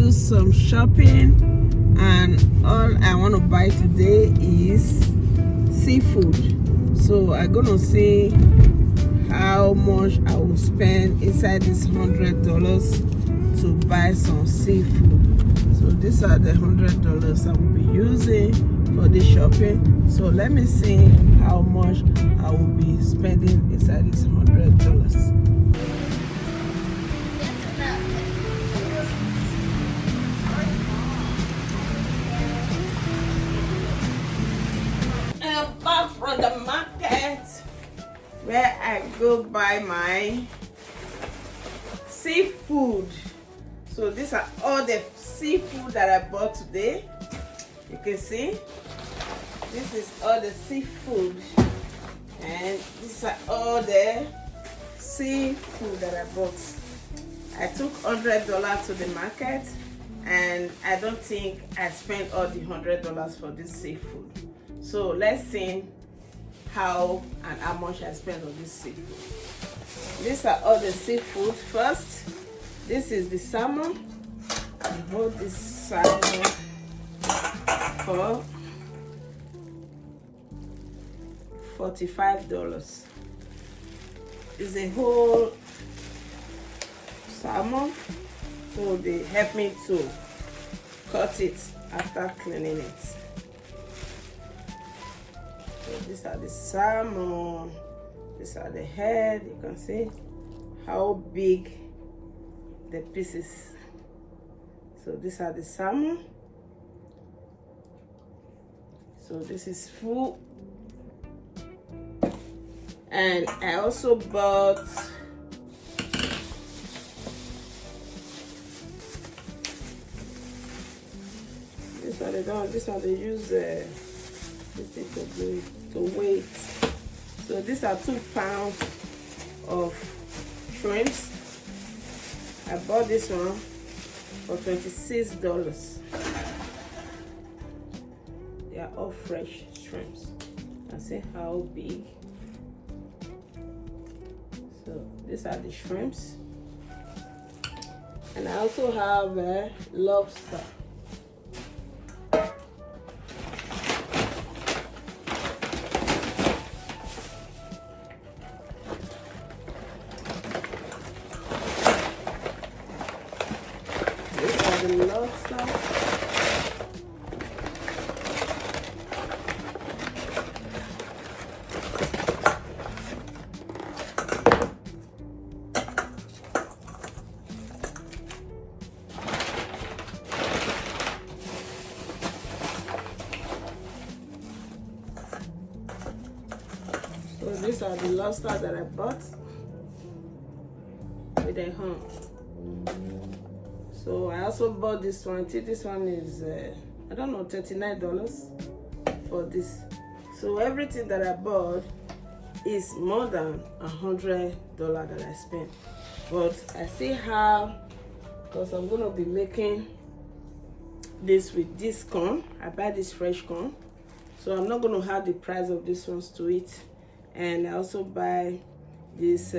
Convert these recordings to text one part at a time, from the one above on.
Some shopping, and all I want to buy today is seafood. So I'm gonna see how much I will spend inside this $100 to buy some seafood. So these are the $100 I will be using for this shopping. So let me see how much I will be spending inside this $100. Back from the market where I go buy my seafood. So these are all the seafood that I bought today. You can see this is all the seafood, and these are all the seafood that I bought. I took $100 to the market, and I don't think I spent all the $100 for this seafood. So let's see how and how much I spent on this seafood. These are all the seafood. First, this is the salmon. I bought this salmon for $45. It's a whole salmon, so they help me to cut it after cleaning it. So these are the salmon. These are the head. You can see how big the pieces. So these are the salmon. So this is full. And I also bought this one they use this thing to weight. So these are 2 pounds of shrimps. I bought this one for $26. They are all fresh shrimps. And see how big. So these are the shrimps. And I also have a lobster. The lobster. So these are the lobster that I bought with a hump. So I also bought this one. This one is I don't know, $39 for this. So everything that I bought is more than $100 that I spent. But I still have, because I'm gonna be making this with this corn. I buy this fresh corn, so I'm not gonna add the price of this ones to it. And I also buy this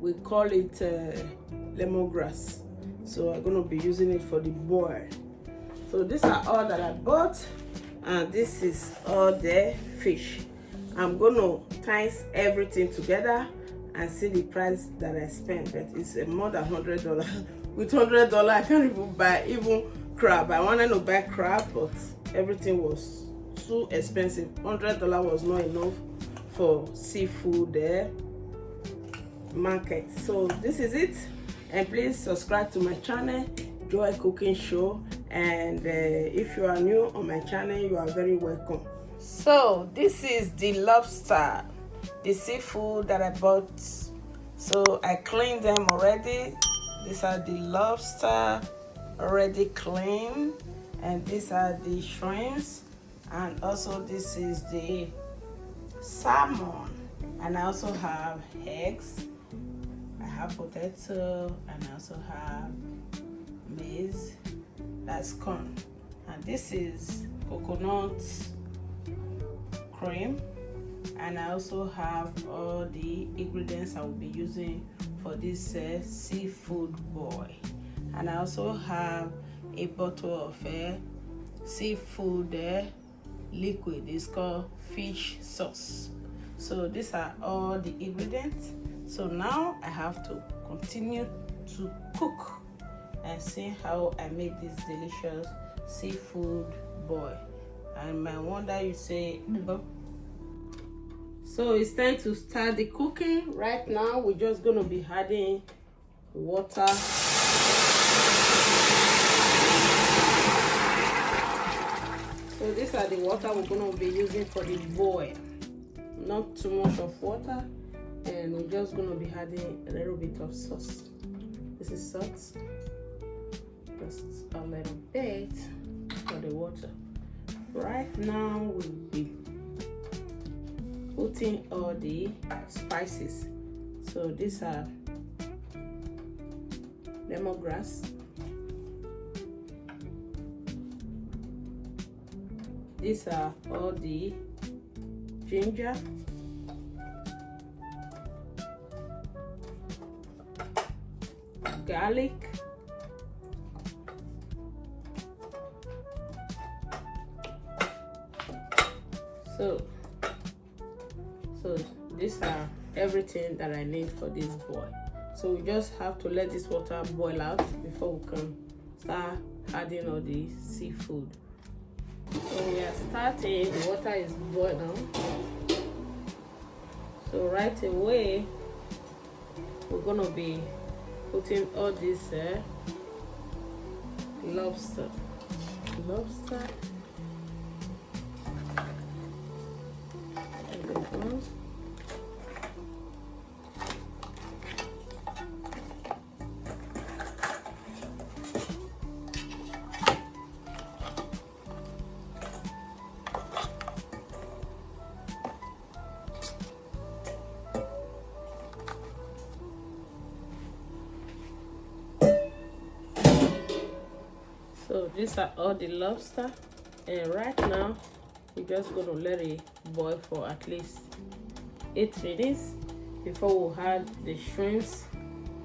we call it lemongrass. So I'm gonna be using it for the boil. So these are all that I bought, and this is all the fish. I'm gonna times everything together and see the price that I spent. But it's more than $100. With $100 I can't even buy even crab. I wanted to buy crab, but everything was too expensive. $100 was not enough for seafood there market. So this is it. And please subscribe to my channel, Joy Cooking Show. And if you are new on my channel, you are very welcome. So this is the lobster, the seafood that I bought. So I cleaned them already. These are the lobster already clean, and these are the shrimps, and also this is the salmon. And I also have eggs, I have potato, and I also have maize, that's corn, and this is coconut cream. And I also have all the ingredients I will be using for this seafood boil. And I also have a bottle of seafood liquid. It's called fish sauce. So these are all the ingredients. So now I have to continue to cook and see how I make this delicious seafood boil. And my wonder, you say, so it's time to start the cooking. Right now we're just going to be adding water. So these are the water we're going to be using for the boil. Not too much of water, and we're just going to be adding a little bit of sauce. This is salt, just a little bit for the water. Right now we'll be putting all the spices. So these are lemongrass, these are all the ginger, garlic, so these are everything that I need for this boil. So we just have to let this water boil out before we can start adding all the seafood. So we are starting, the water is boiling. So right away we're gonna be putting all this lobster. And the bones. So these are all the lobster, and right now we're just going to let it boil for at least 8 minutes before we add the shrimps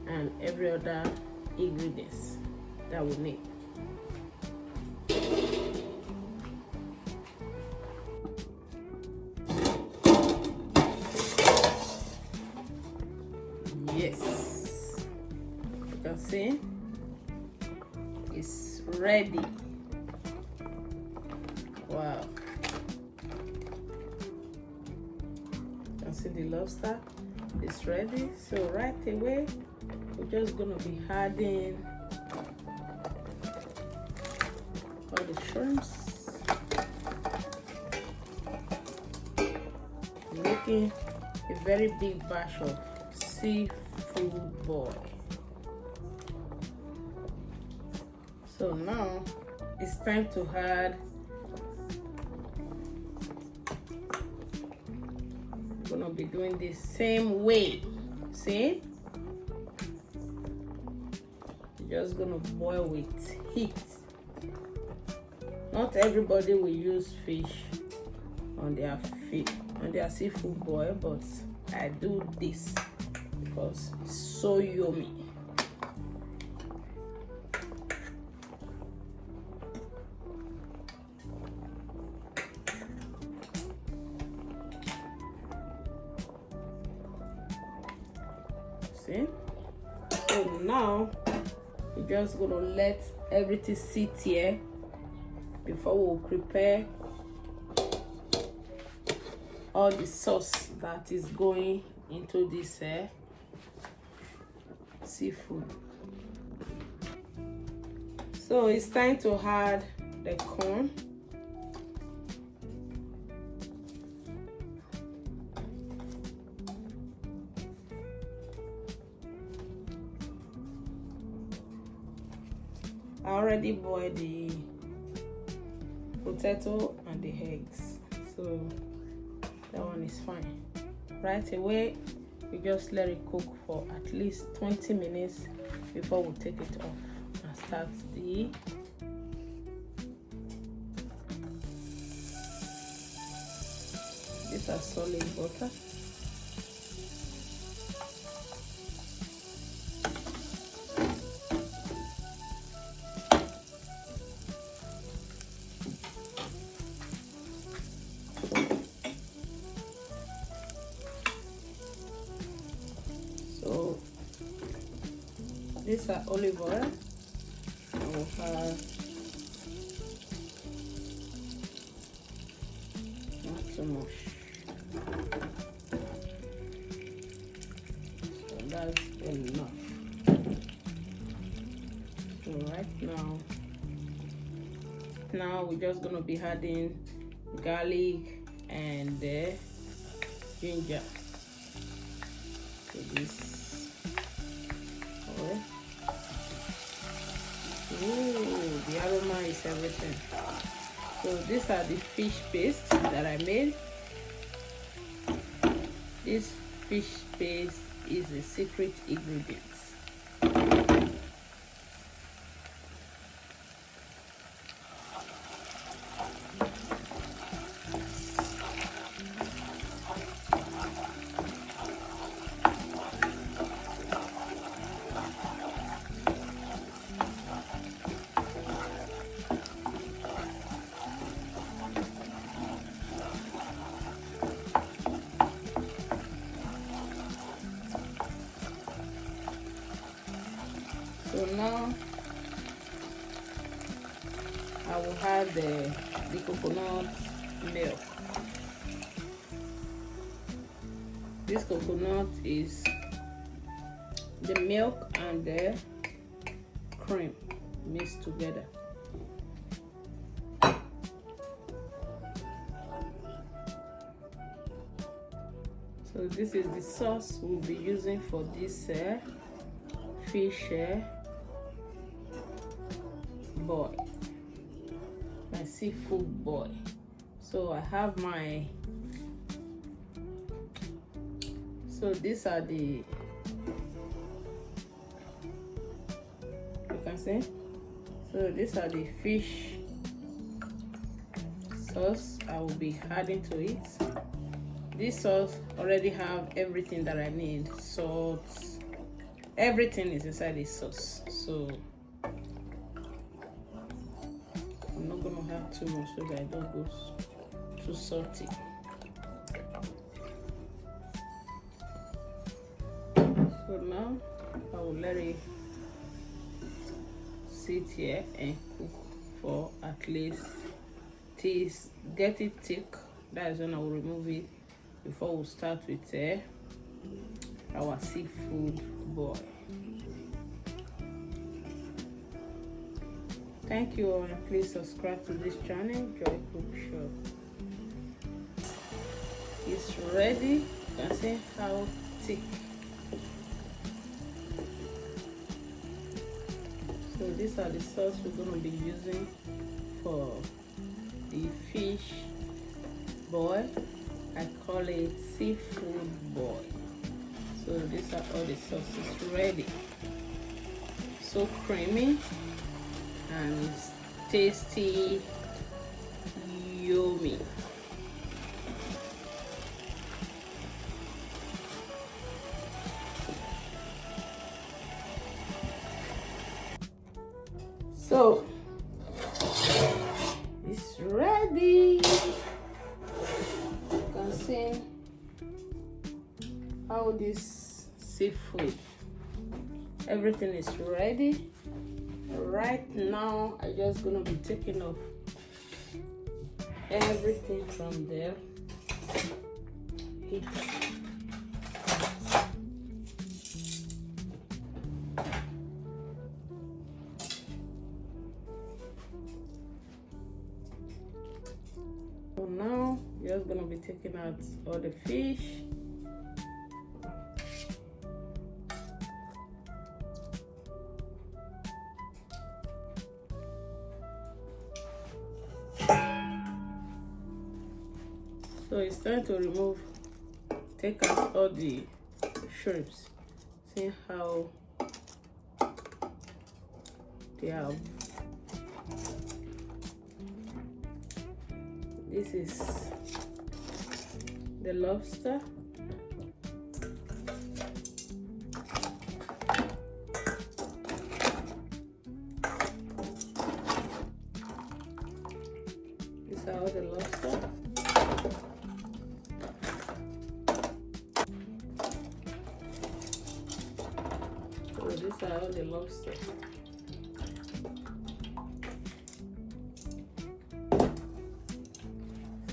and every other ingredients that we need. Yes, you can see it's ready. Wow, you can see the lobster is ready. So right away we're just gonna be adding all the shrimps, making a very big batch of seafood boil. So now it's time to add, we're gonna be doing the same way. See, you're just gonna boil with heat. Not everybody will use fish on their seafood boil, but I do this because it's so yummy. See? So now we're just gonna let everything sit here before we'll prepare all the sauce that is going into this seafood. So it's time to add the corn. I already boiled the potato and the eggs, so that one is fine. Right away, we just let it cook for at least 20 minutes before we take it off and start the these are solid butter. So these are olive oil. I will have not too much. So that's enough. So right now we're just gonna be adding garlic and ginger to this oil. Ooh, the aroma is everything. So these are the fish paste that I made. This fish paste is a secret ingredient. So now I will add the coconut milk. This coconut is the milk and the cream mixed together. So this is the sauce we'll be using for this fish boil, my seafood boil. So I have my, so these are the, you can see, so these are the fish sauce I will be adding to it. This sauce already have everything that I need, salt, everything is inside this sauce, so I'm not gonna have too much so that I don't go too salty. So now I will let it sit here and cook for at least till get it thick. That is when I will remove it before we start with our seafood boil. Thank you all, and please subscribe to this channel, Joy Cook Show. It's ready. You can see how thick. So these are the sauce we're going to be using for the fish boil. I call it seafood boil. So these are all the sauces ready. So creamy and it's tasty, yummy. So it's ready. You can see how this seafood, everything is ready. Right now I just gonna be taking off everything from there. So now just gonna be taking out all the fish. So it's time to remove, take out all the shrimps. See how they have. This is the lobster. These are all the lobster. So these are all the lobster.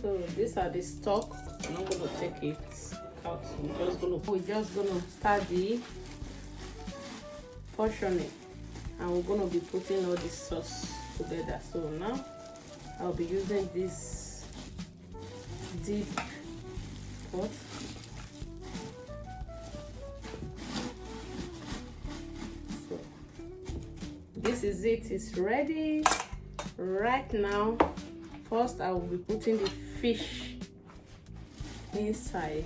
So these are the stock. I'm not gonna take it out. We're just gonna start the portioning, and we're gonna be putting all the sauce together. So now I'll be using this deep pot. So this is it. It's ready right now. First, I will be putting the fish inside.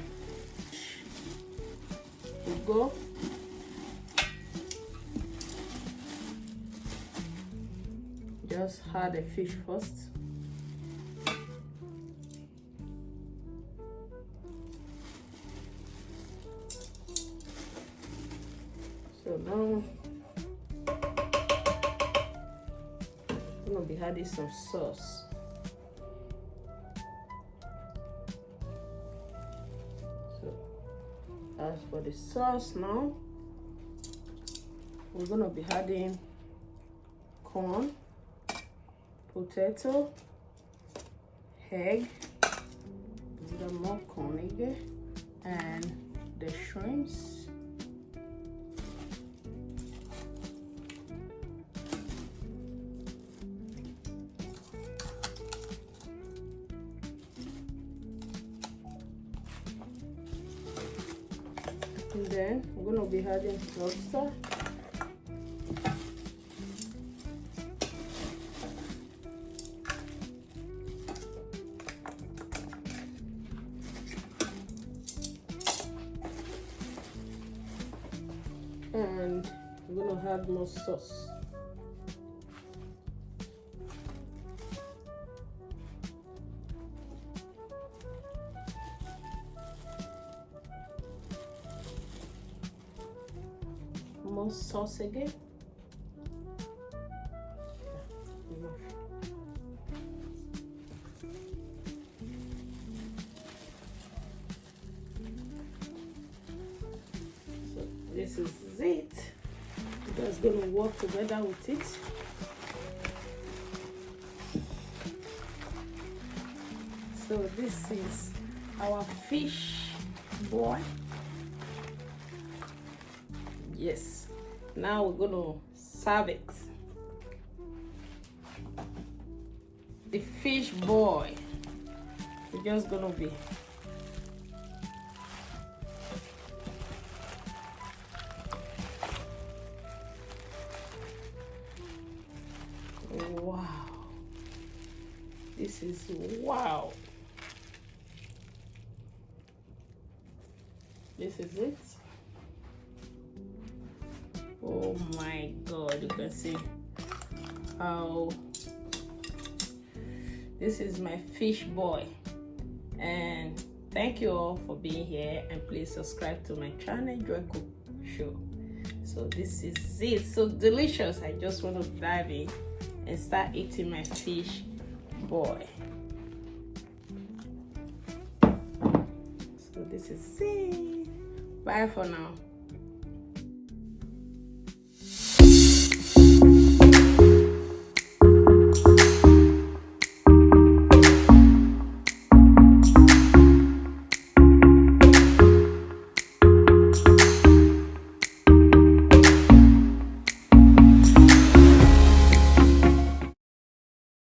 We go. Just add the fish first. So now I'm gonna be adding some sauce. As for the sauce now, we're gonna be adding corn, potato, egg, a little more corn again, and the shrimps. And then we're gonna be adding lobster. And we're gonna add more sauce. More sauce again. So this is it. We're just gonna work together with it. So this is our fish boy. Yes. Now we're gonna serve it. The fish boy. We're just gonna be wow. This is wow. This is it. Oh my god, you can see how this is my fish boy. And thank you all for being here, and please subscribe to my channel, Joy Cook Show. So this is it. So delicious. I just want to dive in and start eating my fish boy. So this is it. Bye for now.